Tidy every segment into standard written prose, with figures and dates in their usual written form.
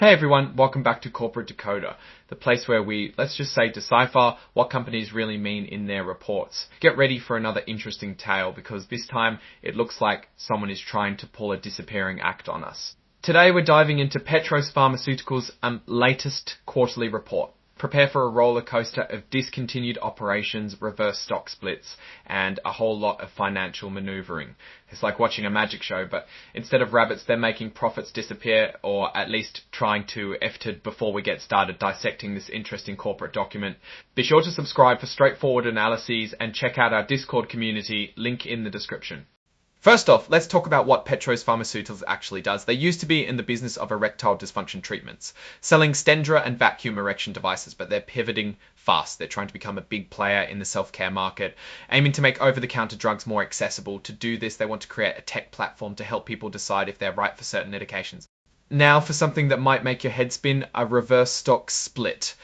Hey everyone, welcome back to Corporate Decoder, the place where we, let's just say, decipher what companies really mean in their reports. Get ready for another interesting tale because this time it looks like someone is trying to pull a disappearing act on us. Today we're diving into Petros Pharmaceuticals' latest quarterly report. Prepare for a roller coaster of discontinued operations, reverse stock splits, and a whole lot of financial maneuvering. It's like watching a magic show, but instead of rabbits, they're making profits disappear, or at least trying to FTID before we get started dissecting this interesting corporate document. Be sure to subscribe for straightforward analyses and check out our Discord community, link in the description. First off, let's talk about what Petros Pharmaceuticals actually does. They used to be in the business of erectile dysfunction treatments, selling Stendra and vacuum erection devices, but they're pivoting fast. They're trying to become a big player in the self-care market, aiming to make over-the-counter drugs more accessible. To do this, they want to create a tech platform to help people decide if they're right for certain medications. Now for something that might make your head spin, a reverse stock split.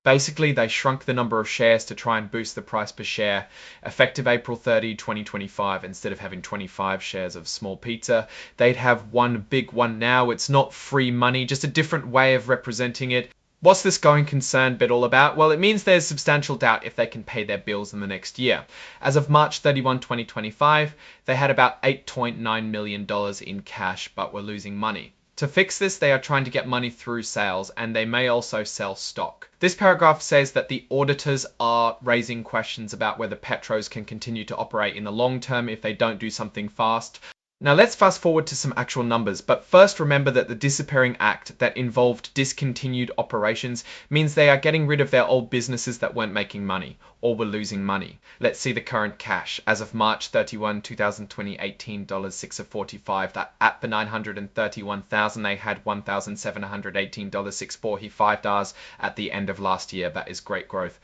Basically, they shrunk the number of shares to try and boost the price per share. Effective April 30, 2025, instead of having 25 shares of small pizza, they'd have one big one now. It's not free money, just a different way of representing it. What's this going concern bit all about? Well, it means there's substantial doubt if they can pay their bills in the next year. As of March 31, 2025, they had about $8.9 million in cash, but were losing money. To fix this, they are trying to get money through sales, and they may also sell stock. This paragraph says that the auditors are raising questions about whether Petros can continue to operate in the long term if they don't do something fast. Now let's fast forward to some actual numbers, but first remember that the disappearing act that involved discontinued operations means they are getting rid of their old businesses that weren't making money or were losing money. Let's see the current cash. As of March 31, 2020, $18.645. That at the 931,000, they had $1,718.64. He $5 at the end of last year. That is great growth.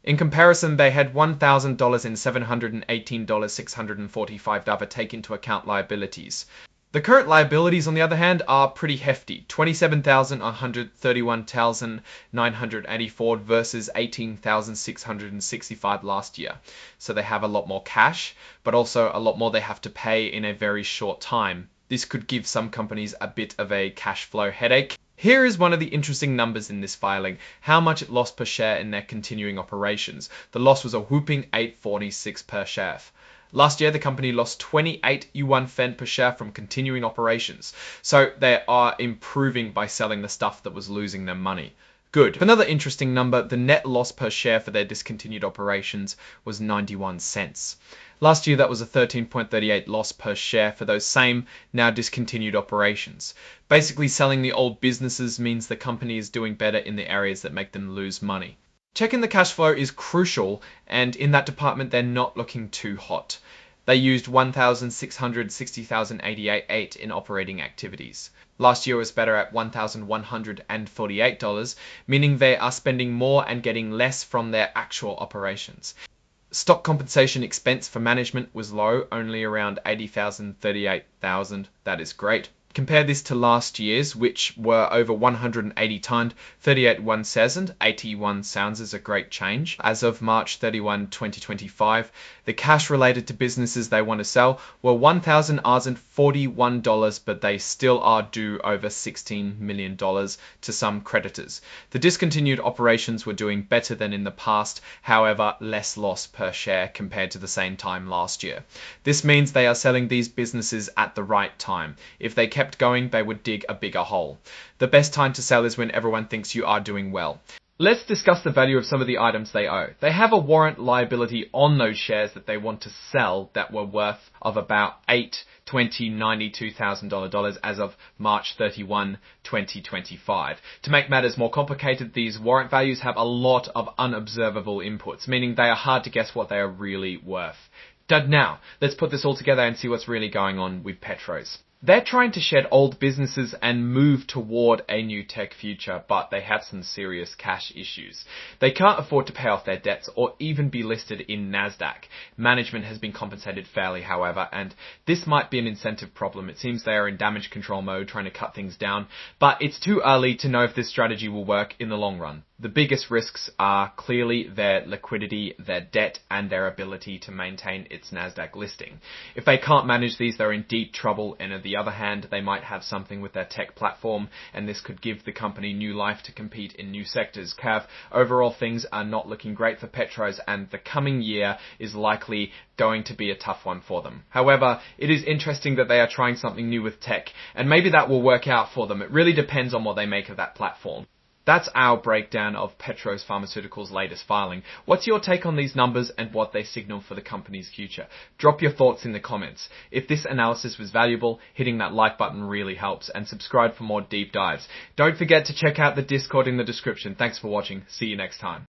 In comparison, they had $1,000 and $718.645 take into account liabilities. The current liabilities, on the other hand, are pretty hefty. $27,131,984 versus $18,665 last year. So they have a lot more cash, but also a lot more they have to pay in a very short time. This could give some companies a bit of a cash flow headache. Here is one of the interesting numbers in this filing, how much it lost per share in their continuing operations. The loss was a whooping $8.46 per share. Last year, the company lost 28 yuan fen per share from continuing operations. So they are improving by selling the stuff that was losing them money. Good. Another interesting number, the net loss per share for their discontinued operations was 91 cents. Last year, that was a 13.38 loss per share for those same, now discontinued operations. Basically, selling the old businesses means the company is doing better in the areas that make them lose money. Checking the cash flow is crucial, and in that department, they're not looking too hot. They used $1,660,088 in operating activities. Last year was better at $1,148, meaning they are spending more and getting less from their actual operations. Stock compensation expense for management was low, only around $80,000, $38,000. That is great. Compare this to last year's, which were over 180 times, 38,100. 81 sounds is a great change. As of March 31, 2025, the cash related to businesses they want to sell were $1,041, but they still are due over $16 million to some creditors. The discontinued operations were doing better than in the past, however, less loss per share compared to the same time last year. This means they are selling these businesses at the right time. If they kept going, they would dig a bigger hole. The best time to sell is when everyone thinks you are doing well. Let's discuss the value of some of the items they owe. They have a warrant liability on those shares that they want to sell that were worth of about $92,000 as of March 31, 2025. To make matters more complicated, these warrant values have a lot of unobservable inputs, meaning they are hard to guess what they are really worth. Now, let's put this all together and see what's really going on with Petros. They're trying to shed old businesses and move toward a new tech future, but they have some serious cash issues. They can't afford to pay off their debts or even be listed in NASDAQ. Management has been compensated fairly, however, and this might be an incentive problem. It seems they are in damage control mode, trying to cut things down, but it's too early to know if this strategy will work in the long run. The biggest risks are clearly their liquidity, their debt, and their ability to maintain its NASDAQ listing. If they can't manage these, they're in deep trouble, and the the other hand, they might have something with their tech platform, and this could give the company new life to compete in new sectors. Cav, overall things are not looking great for Petros, and the coming year is likely going to be a tough one for them. However, it is interesting that they are trying something new with tech, and maybe that will work out for them. It really depends on what they make of that platform. That's our breakdown of Petros Pharmaceuticals' latest filing. What's your take on these numbers and what they signal for the company's future? Drop your thoughts in the comments. If this analysis was valuable, hitting that like button really helps, and subscribe for more deep dives. Don't forget to check out the Discord in the description. Thanks for watching. See you next time.